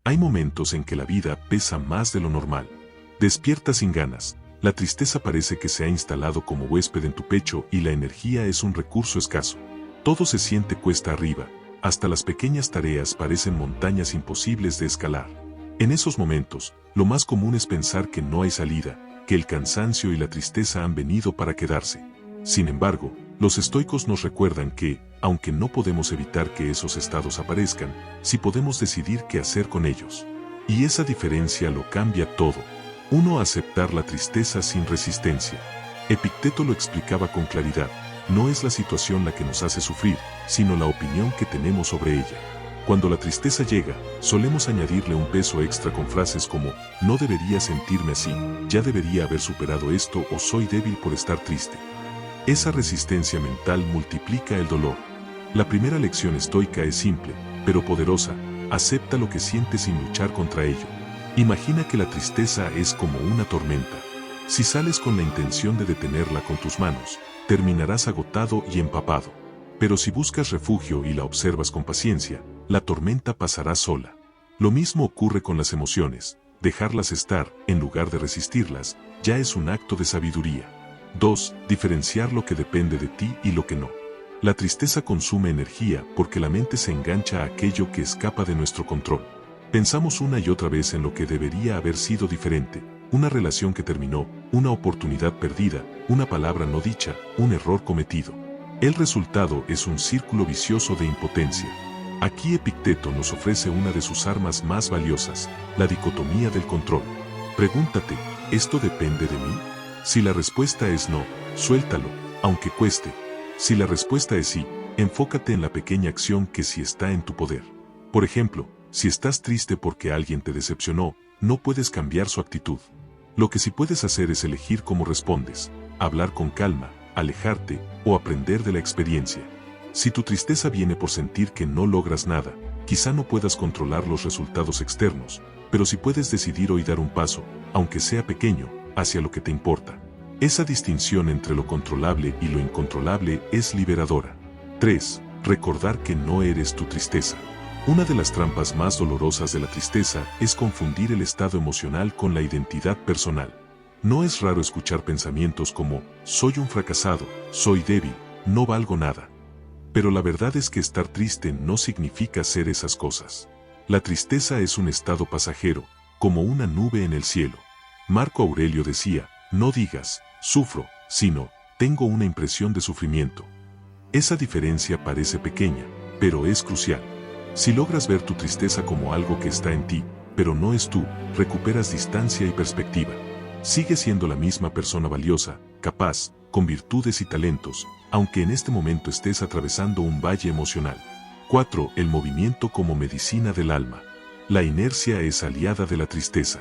Hay momentos en que la vida pesa más de lo normal. Despiertas sin ganas. La tristeza parece que se ha instalado como huésped en tu pecho y la energía es un recurso escaso. Todo se siente cuesta arriba, hasta las pequeñas tareas parecen montañas imposibles de escalar. En esos momentos, lo más común es pensar que no hay salida, que el cansancio y la tristeza han venido para quedarse. Sin embargo, los estoicos nos recuerdan que, aunque no podemos evitar que esos estados aparezcan, sí podemos decidir qué hacer con ellos. Y esa diferencia lo cambia todo. 1. Aceptar la tristeza sin resistencia. Epicteto lo explicaba con claridad. No es la situación la que nos hace sufrir, sino la opinión que tenemos sobre ella. Cuando la tristeza llega, solemos añadirle un peso extra con frases como, no debería sentirme así, ya debería haber superado esto o soy débil por estar triste. Esa resistencia mental multiplica el dolor. La primera lección estoica es simple, pero poderosa. Acepta lo que sientes sin luchar contra ello. Imagina que la tristeza es como una tormenta. Si sales con la intención de detenerla con tus manos, terminarás agotado y empapado. Pero si buscas refugio y la observas con paciencia, la tormenta pasará sola. Lo mismo ocurre con las emociones. Dejarlas estar, en lugar de resistirlas, ya es un acto de sabiduría. 2. Diferenciar lo que depende de ti y lo que no. La tristeza consume energía porque la mente se engancha a aquello que escapa de nuestro control. Pensamos una y otra vez en lo que debería haber sido diferente, una relación que terminó, una oportunidad perdida, una palabra no dicha, un error cometido. El resultado es un círculo vicioso de impotencia. Aquí Epicteto nos ofrece una de sus armas más valiosas, la dicotomía del control. Pregúntate, ¿esto depende de mí? Si la respuesta es no, suéltalo, aunque cueste. Si la respuesta es sí, enfócate en la pequeña acción que sí está en tu poder. Por ejemplo, si estás triste porque alguien te decepcionó, no puedes cambiar su actitud. Lo que sí puedes hacer es elegir cómo respondes, hablar con calma, alejarte o aprender de la experiencia. Si tu tristeza viene por sentir que no logras nada, quizá no puedas controlar los resultados externos, pero sí puedes decidir hoy dar un paso, aunque sea pequeño, hacia lo que te importa. Esa distinción entre lo controlable y lo incontrolable es liberadora. 3. Recordar que no eres tu tristeza. Una de las trampas más dolorosas de la tristeza es confundir el estado emocional con la identidad personal. No es raro escuchar pensamientos como, soy un fracasado, soy débil, no valgo nada. Pero la verdad es que estar triste no significa ser esas cosas. La tristeza es un estado pasajero, como una nube en el cielo. Marco Aurelio decía, no digas, sufro, sino, tengo una impresión de sufrimiento. Esa diferencia parece pequeña, pero es crucial. Si logras ver tu tristeza como algo que está en ti, pero no es tú, recuperas distancia y perspectiva. Sigues siendo la misma persona valiosa, capaz, con virtudes y talentos, aunque en este momento estés atravesando un valle emocional. 4. El movimiento como medicina del alma. La inercia es aliada de la tristeza.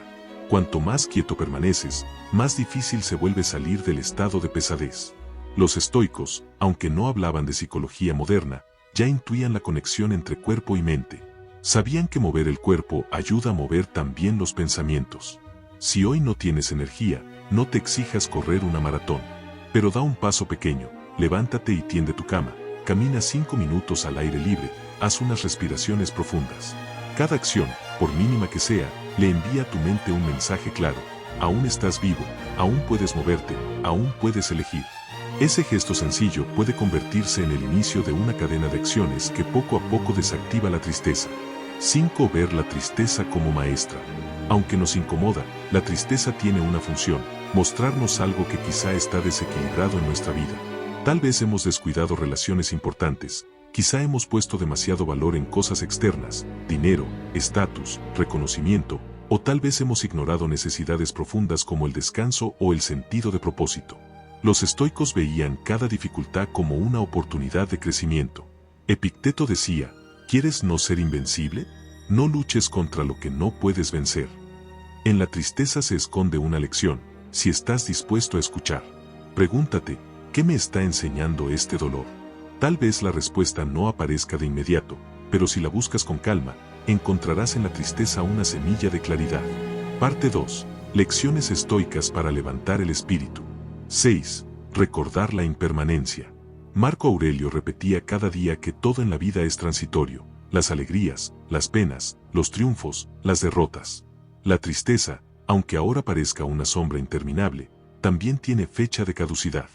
Cuanto más quieto permaneces, más difícil se vuelve salir del estado de pesadez. Los estoicos, aunque no hablaban de psicología moderna, ya intuían la conexión entre cuerpo y mente. Sabían que mover el cuerpo ayuda a mover también los pensamientos. Si hoy no tienes energía, no te exijas correr una maratón. Pero da un paso pequeño, levántate y tiende tu cama, camina 5 minutos al aire libre, haz unas respiraciones profundas. Cada acción, por mínima que sea, le envía a tu mente un mensaje claro. Aún estás vivo, aún puedes moverte, aún puedes elegir. Ese gesto sencillo puede convertirse en el inicio de una cadena de acciones que poco a poco desactiva la tristeza. 5. Ver la tristeza como maestra. Aunque nos incomoda, la tristeza tiene una función, mostrarnos algo que quizá está desequilibrado en nuestra vida. Tal vez hemos descuidado relaciones importantes, quizá hemos puesto demasiado valor en cosas externas, dinero, estatus, reconocimiento, o tal vez hemos ignorado necesidades profundas como el descanso o el sentido de propósito. Los estoicos veían cada dificultad como una oportunidad de crecimiento. Epicteto decía, ¿quieres no ser invencible? No luches contra lo que no puedes vencer. En la tristeza se esconde una lección, si estás dispuesto a escuchar. Pregúntate, ¿qué me está enseñando este dolor? Tal vez la respuesta no aparezca de inmediato, pero si la buscas con calma, encontrarás en la tristeza una semilla de claridad. Parte 2. Lecciones estoicas para levantar el espíritu. 6. Recordar la impermanencia. Marco Aurelio repetía cada día que todo en la vida es transitorio. las alegrías, las penas, los triunfos, las derrotas. La tristeza, aunque ahora parezca una sombra interminable, también tiene fecha de caducidad.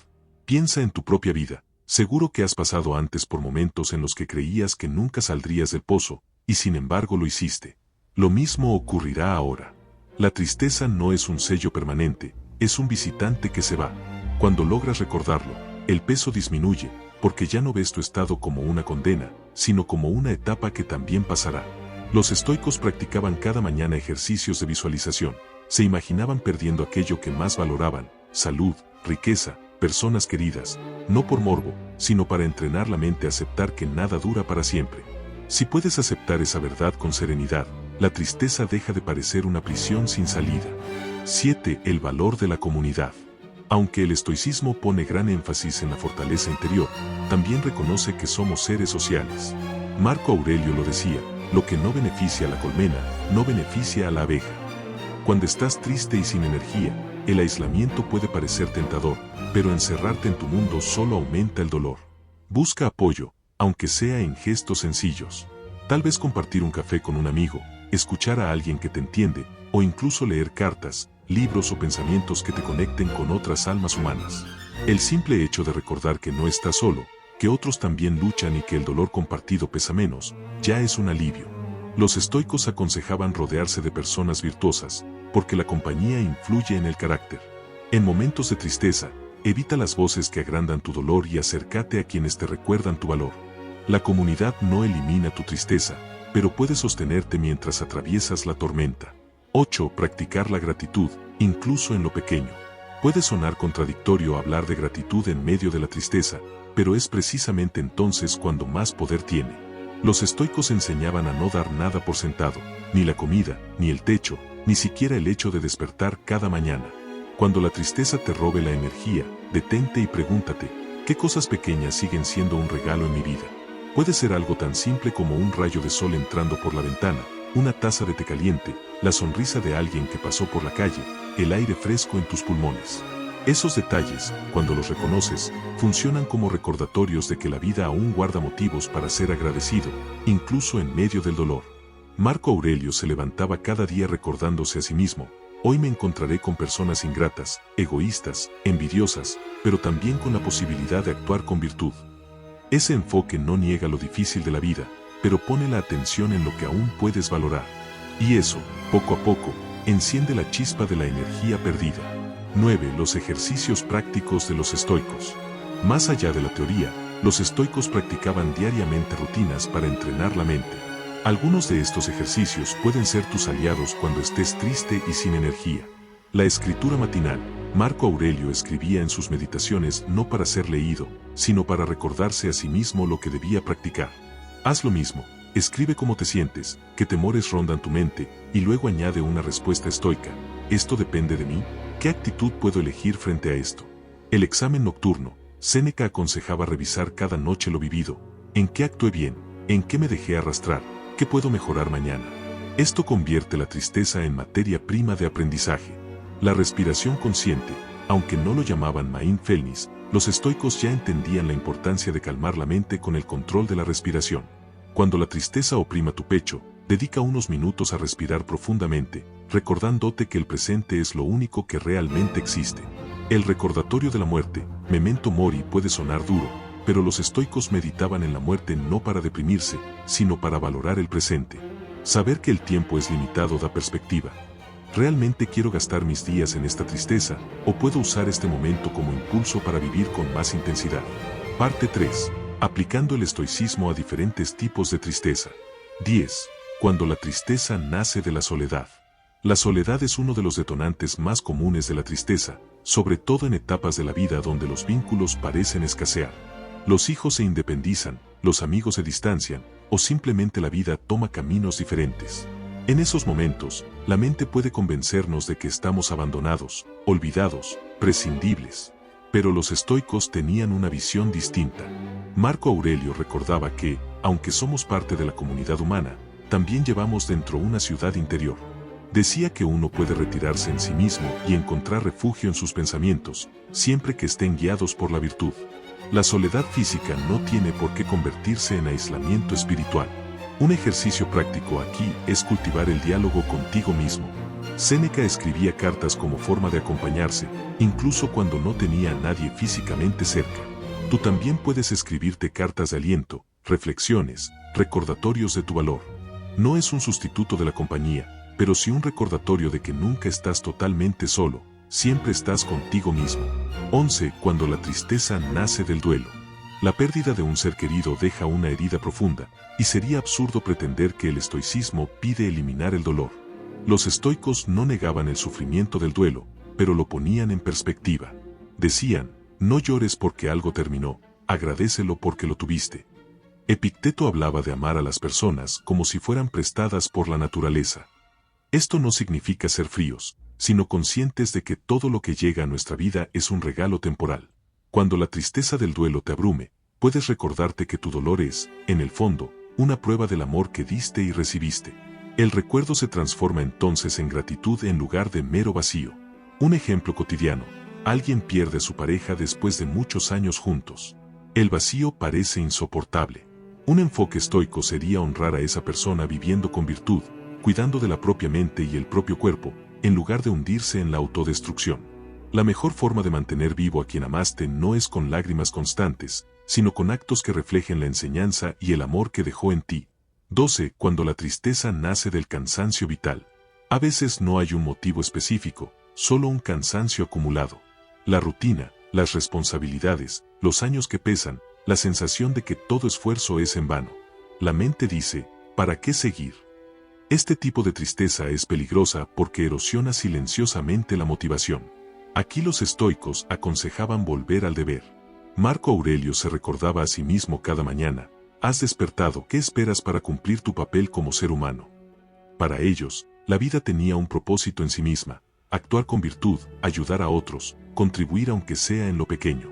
Piensa en tu propia vida. Seguro que has pasado antes por momentos en los que creías que nunca saldrías del pozo, y sin embargo lo hiciste. Lo mismo ocurrirá ahora. La tristeza no es un sello permanente, es un visitante que se va. Cuando logras recordarlo, el peso disminuye, porque ya no ves tu estado como una condena, sino como una etapa que también pasará. Los estoicos practicaban cada mañana ejercicios de visualización. Se imaginaban perdiendo aquello que más valoraban: salud, riqueza, personas queridas, no por morbo, sino para entrenar la mente a aceptar que nada dura para siempre. Si puedes aceptar esa verdad con serenidad, la tristeza deja de parecer una prisión sin salida. 7. El valor de la comunidad. Aunque el estoicismo pone gran énfasis en la fortaleza interior, también reconoce que somos seres sociales. Marco Aurelio lo decía: lo que no beneficia a la colmena, no beneficia a la abeja. Cuando estás triste y sin energía, el aislamiento puede parecer tentador, pero encerrarte en tu mundo solo aumenta el dolor. Busca apoyo, aunque sea en gestos sencillos. Tal vez compartir un café con un amigo, escuchar a alguien que te entiende, o incluso leer cartas, libros o pensamientos que te conecten con otras almas humanas. El simple hecho de recordar que no estás solo, que otros también luchan y que el dolor compartido pesa menos, ya es un alivio. Los estoicos aconsejaban rodearse de personas virtuosas, porque la compañía influye en el carácter. En momentos de tristeza, evita las voces que agrandan tu dolor y acércate a quienes te recuerdan tu valor. La comunidad no elimina tu tristeza, pero puede sostenerte mientras atraviesas la tormenta. 8. Practicar la gratitud, incluso en lo pequeño. Puede sonar contradictorio hablar de gratitud en medio de la tristeza, pero es precisamente entonces cuando más poder tiene. Los estoicos enseñaban a no dar nada por sentado, ni la comida, ni el techo, ni siquiera el hecho de despertar cada mañana. Cuando la tristeza te robe la energía, detente y pregúntate: ¿qué cosas pequeñas siguen siendo un regalo en mi vida? Puede ser algo tan simple como un rayo de sol entrando por la ventana, una taza de té caliente, la sonrisa de alguien que pasó por la calle, el aire fresco en tus pulmones. Esos detalles, cuando los reconoces, funcionan como recordatorios de que la vida aún guarda motivos para ser agradecido, incluso en medio del dolor. Marco Aurelio se levantaba cada día recordándose a sí mismo: hoy me encontraré con personas ingratas, egoístas, envidiosas, pero también con la posibilidad de actuar con virtud. Ese enfoque no niega lo difícil de la vida, pero pone la atención en lo que aún puedes valorar. Y eso, poco a poco, enciende la chispa de la energía perdida. 9. Los ejercicios prácticos de los estoicos. Más allá de la teoría, los estoicos practicaban diariamente rutinas para entrenar la mente. Algunos de estos ejercicios pueden ser tus aliados cuando estés triste y sin energía. La escritura matinal. Marco Aurelio escribía en sus meditaciones no para ser leído, sino para recordarse a sí mismo lo que debía practicar. Haz lo mismo, escribe cómo te sientes, qué temores rondan tu mente, y luego añade una respuesta estoica: ¿esto depende de mí? ¿Qué actitud puedo elegir frente a esto? El examen nocturno. Séneca aconsejaba revisar cada noche lo vivido: ¿en qué actué bien? ¿En qué me dejé arrastrar? ¿Qué puedo mejorar mañana? Esto convierte la tristeza en materia prima de aprendizaje. La respiración consciente. Aunque no lo llamaban mindfulness, los estoicos ya entendían la importancia de calmar la mente con el control de la respiración. Cuando la tristeza oprima tu pecho, dedica unos minutos a respirar profundamente, recordándote que el presente es lo único que realmente existe. El recordatorio de la muerte, memento mori, puede sonar duro, pero los estoicos meditaban en la muerte no para deprimirse, sino para valorar el presente. Saber que el tiempo es limitado da perspectiva. ¿Realmente quiero gastar mis días en esta tristeza, o puedo usar este momento como impulso para vivir con más intensidad? Parte 3. Aplicando el estoicismo a diferentes tipos de tristeza. 10. Cuando la tristeza nace de la soledad. La soledad es uno de los detonantes más comunes de la tristeza, sobre todo en etapas de la vida donde los vínculos parecen escasear. Los hijos se independizan, los amigos se distancian, o simplemente la vida toma caminos diferentes. En esos momentos, la mente puede convencernos de que estamos abandonados, olvidados, prescindibles. Pero los estoicos tenían una visión distinta. Marco Aurelio recordaba que, aunque somos parte de la comunidad humana, también llevamos dentro una ciudad interior. Decía que uno puede retirarse en sí mismo y encontrar refugio en sus pensamientos, siempre que estén guiados por la virtud. La soledad física no tiene por qué convertirse en aislamiento espiritual. Un ejercicio práctico aquí es cultivar el diálogo contigo mismo. Séneca escribía cartas como forma de acompañarse, incluso cuando no tenía a nadie físicamente cerca. Tú también puedes escribirte cartas de aliento, reflexiones, recordatorios de tu valor. No es un sustituto de la compañía, pero sí un recordatorio de que nunca estás totalmente solo, siempre estás contigo mismo. 11. Cuando la tristeza nace del duelo. La pérdida de un ser querido deja una herida profunda, y sería absurdo pretender que el estoicismo pide eliminar el dolor. Los estoicos no negaban el sufrimiento del duelo, pero lo ponían en perspectiva. Decían, no llores porque algo terminó, agradécelo porque lo tuviste. Epicteto hablaba de amar a las personas como si fueran prestadas por la naturaleza. Esto no significa ser fríos, sino conscientes de que todo lo que llega a nuestra vida es un regalo temporal. Cuando la tristeza del duelo te abrume, puedes recordarte que tu dolor es, en el fondo, una prueba del amor que diste y recibiste. El recuerdo se transforma entonces en gratitud en lugar de mero vacío. Un ejemplo cotidiano: alguien pierde a su pareja después de muchos años juntos. El vacío parece insoportable. Un enfoque estoico sería honrar a esa persona viviendo con virtud, cuidando de la propia mente y el propio cuerpo, en lugar de hundirse en la autodestrucción. La mejor forma de mantener vivo a quien amaste no es con lágrimas constantes, sino con actos que reflejen la enseñanza y el amor que dejó en ti. 12. Cuando la tristeza nace del cansancio vital. A veces no hay un motivo específico, solo un cansancio acumulado. La rutina, las responsabilidades, los años que pesan, la sensación de que todo esfuerzo es en vano. La mente dice, ¿para qué seguir? Este tipo de tristeza es peligrosa porque erosiona silenciosamente la motivación. Aquí los estoicos aconsejaban volver al deber. Marco Aurelio se recordaba a sí mismo cada mañana: has despertado, ¿qué esperas para cumplir tu papel como ser humano? Para ellos, la vida tenía un propósito en sí misma: actuar con virtud, ayudar a otros, contribuir aunque sea en lo pequeño.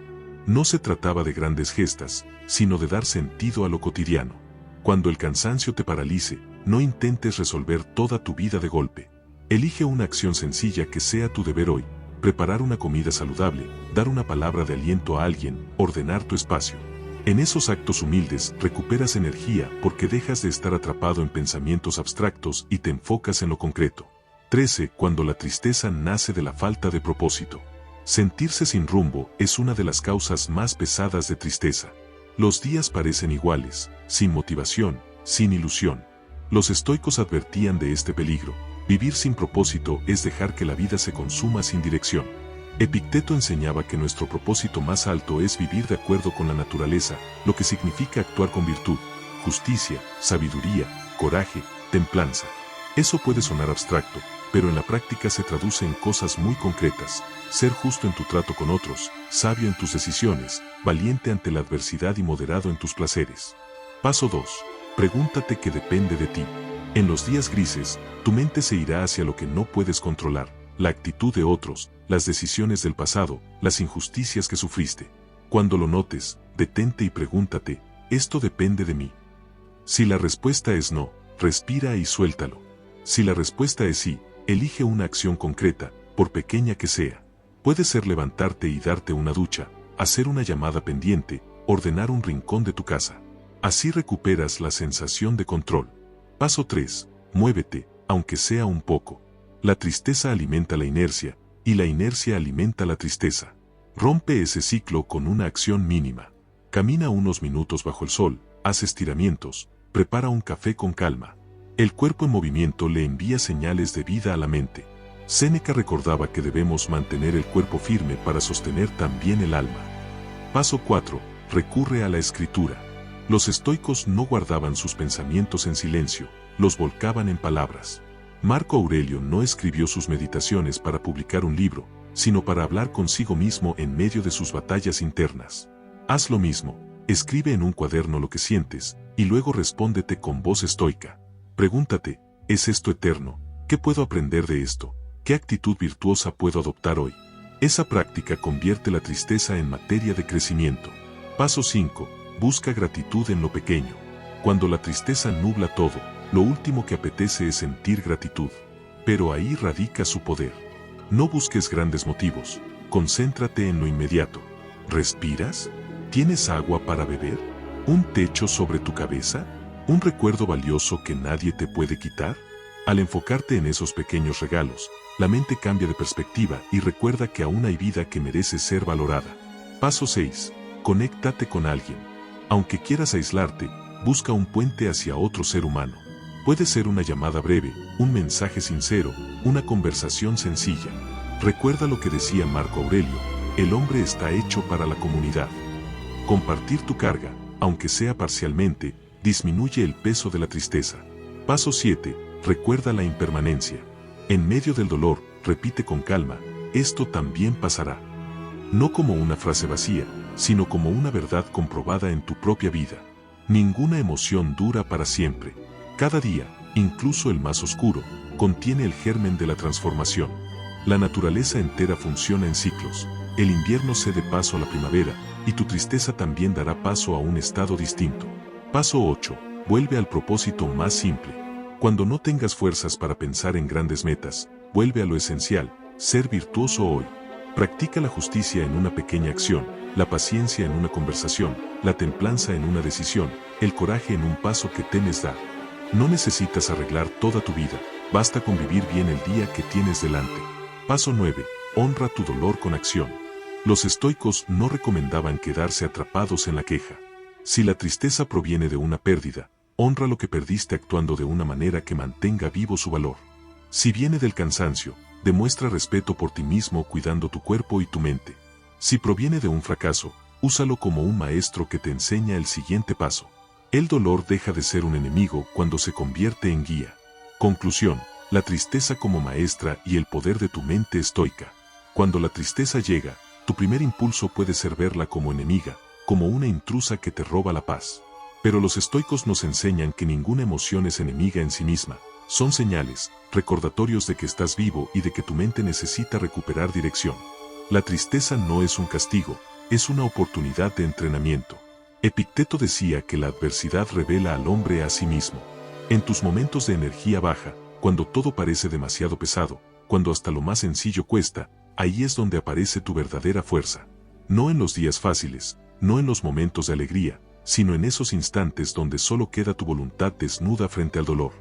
No se trataba de grandes gestas, sino de dar sentido a lo cotidiano. Cuando el cansancio te paralice, no intentes resolver toda tu vida de golpe. Elige una acción sencilla que sea tu deber hoy: preparar una comida saludable, dar una palabra de aliento a alguien, ordenar tu espacio. En esos actos humildes recuperas energía porque dejas de estar atrapado en pensamientos abstractos y te enfocas en lo concreto. 13. Cuando la tristeza nace de la falta de propósito. Sentirse sin rumbo es una de las causas más pesadas de tristeza. Los días parecen iguales, sin motivación, sin ilusión. Los estoicos advertían de este peligro: vivir sin propósito es dejar que la vida se consuma sin dirección. Epicteto enseñaba que nuestro propósito más alto es vivir de acuerdo con la naturaleza, lo que significa actuar con virtud, justicia, sabiduría, coraje, templanza. Eso puede sonar abstracto, pero en la práctica se traduce en cosas muy concretas: ser justo en tu trato con otros, sabio en tus decisiones, valiente ante la adversidad y moderado en tus placeres. Paso 2. Pregúntate qué depende de ti. En los días grises, tu mente se irá hacia lo que no puedes controlar: la actitud de otros, las decisiones del pasado, las injusticias que sufriste. Cuando lo notes, detente y pregúntate: ¿esto depende de mí? Si la respuesta es no, respira y suéltalo. Si la respuesta es sí, elige una acción concreta, por pequeña que sea. Puede ser levantarte y darte una ducha, hacer una llamada pendiente, ordenar un rincón de tu casa. Así recuperas la sensación de control. Paso 3. Muévete, aunque sea un poco. La tristeza alimenta la inercia, y la inercia alimenta la tristeza. Rompe ese ciclo con una acción mínima. Camina unos minutos bajo el sol, haz estiramientos, prepara un café con calma. El cuerpo en movimiento le envía señales de vida a la mente. Séneca recordaba que debemos mantener el cuerpo firme para sostener también el alma. Paso 4. Recurre a la escritura. Los estoicos no guardaban sus pensamientos en silencio, los volcaban en palabras. Marco Aurelio no escribió sus meditaciones para publicar un libro, sino para hablar consigo mismo en medio de sus batallas internas. Haz lo mismo: escribe en un cuaderno lo que sientes, y luego respóndete con voz estoica. Pregúntate: ¿es esto eterno? ¿Qué puedo aprender de esto? ¿Qué actitud virtuosa puedo adoptar hoy? Esa práctica convierte la tristeza en materia de crecimiento. Paso 5. Busca gratitud en lo pequeño. Cuando la tristeza nubla todo, lo último que apetece es sentir gratitud. Pero ahí radica su poder. No busques grandes motivos, concéntrate en lo inmediato. ¿Respiras? ¿Tienes agua para beber? ¿Un techo sobre tu cabeza? ¿Un recuerdo valioso que nadie te puede quitar? Al enfocarte en esos pequeños regalos, la mente cambia de perspectiva y recuerda que aún hay vida que merece ser valorada. Paso 6. Conéctate con alguien. Aunque quieras aislarte, busca un puente hacia otro ser humano. Puede ser una llamada breve, un mensaje sincero, una conversación sencilla. Recuerda lo que decía Marco Aurelio: el hombre está hecho para la comunidad. Compartir tu carga, aunque sea parcialmente, disminuye el peso de la tristeza. Paso 7. Recuerda la impermanencia. En medio del dolor, repite con calma: esto también pasará. No como una frase vacía, sino como una verdad comprobada en tu propia vida. Ninguna emoción dura para siempre. Cada día, incluso el más oscuro, contiene el germen de la transformación. La naturaleza entera funciona en ciclos. El invierno cede paso a la primavera, y tu tristeza también dará paso a un estado distinto. Paso 8. Vuelve al propósito más simple. Cuando no tengas fuerzas para pensar en grandes metas, vuelve a lo esencial: ser virtuoso hoy. Practica la justicia en una pequeña acción, la paciencia en una conversación, la templanza en una decisión, el coraje en un paso que temes dar. No necesitas arreglar toda tu vida, basta con vivir bien el día que tienes delante. Paso 9. Honra tu dolor con acción. Los estoicos no recomendaban quedarse atrapados en la queja. Si la tristeza proviene de una pérdida, honra lo que perdiste actuando de una manera que mantenga vivo su valor. Si viene del cansancio, demuestra respeto por ti mismo cuidando tu cuerpo y tu mente. Si proviene de un fracaso, úsalo como un maestro que te enseña el siguiente paso. El dolor deja de ser un enemigo cuando se convierte en guía. Conclusión: la tristeza como maestra y el poder de tu mente estoica. Cuando la tristeza llega, tu primer impulso puede ser verla como enemiga, como una intrusa que te roba la paz. Pero los estoicos nos enseñan que ninguna emoción es enemiga en sí misma. Son señales, recordatorios de que estás vivo y de que tu mente necesita recuperar dirección. La tristeza no es un castigo, es una oportunidad de entrenamiento. Epicteto decía que la adversidad revela al hombre a sí mismo. En tus momentos de energía baja, cuando todo parece demasiado pesado, cuando hasta lo más sencillo cuesta, ahí es donde aparece tu verdadera fuerza. No en los días fáciles, no en los momentos de alegría, sino en esos instantes donde solo queda tu voluntad desnuda frente al dolor.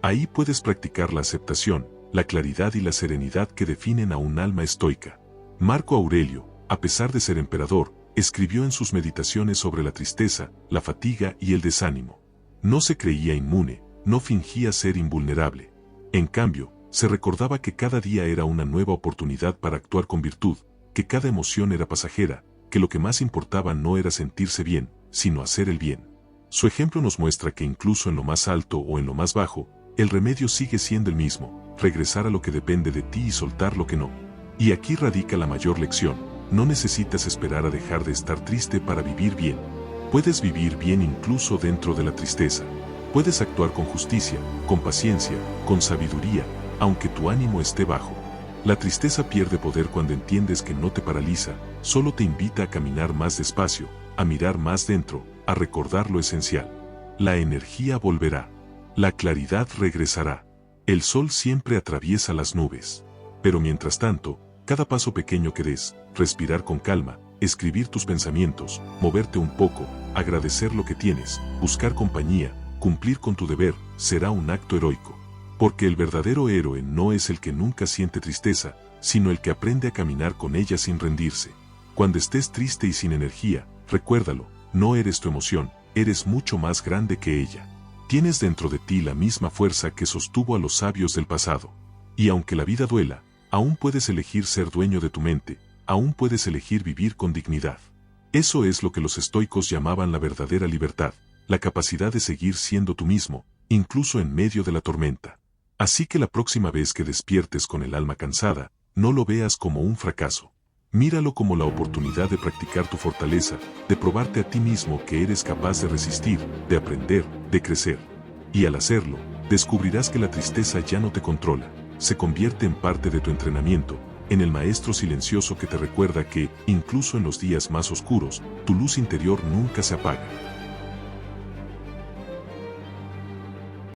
Ahí puedes practicar la aceptación, la claridad y la serenidad que definen a un alma estoica. Marco Aurelio, a pesar de ser emperador, escribió en sus meditaciones sobre la tristeza, la fatiga y el desánimo. No se creía inmune, no fingía ser invulnerable. En cambio, se recordaba que cada día era una nueva oportunidad para actuar con virtud, que cada emoción era pasajera, que lo que más importaba no era sentirse bien, sino hacer el bien. Su ejemplo nos muestra que incluso en lo más alto o en lo más bajo, el remedio sigue siendo el mismo: regresar a lo que depende de ti y soltar lo que no. Y aquí radica la mayor lección: no necesitas esperar a dejar de estar triste para vivir bien. Puedes vivir bien incluso dentro de la tristeza. Puedes actuar con justicia, con paciencia, con sabiduría, aunque tu ánimo esté bajo. La tristeza pierde poder cuando entiendes que no te paraliza, solo te invita a caminar más despacio, a mirar más dentro, a recordar lo esencial. La energía volverá. La claridad regresará. El sol siempre atraviesa las nubes. Pero mientras tanto, cada paso pequeño que des, respirar con calma, escribir tus pensamientos, moverte un poco, agradecer lo que tienes, buscar compañía, cumplir con tu deber, será un acto heroico. Porque el verdadero héroe no es el que nunca siente tristeza, sino el que aprende a caminar con ella sin rendirse. Cuando estés triste y sin energía, recuérdalo: no eres tu emoción, eres mucho más grande que ella. Tienes dentro de ti la misma fuerza que sostuvo a los sabios del pasado. Y aunque la vida duela, aún puedes elegir ser dueño de tu mente, aún puedes elegir vivir con dignidad. Eso es lo que los estoicos llamaban la verdadera libertad, la capacidad de seguir siendo tú mismo, incluso en medio de la tormenta. Así que la próxima vez que despiertes con el alma cansada, no lo veas como un fracaso. Míralo como la oportunidad de practicar tu fortaleza, de probarte a ti mismo que eres capaz de resistir, de aprender, de crecer. Y al hacerlo, descubrirás que la tristeza ya no te controla, se convierte en parte de tu entrenamiento, en el maestro silencioso que te recuerda que, incluso en los días más oscuros, tu luz interior nunca se apaga.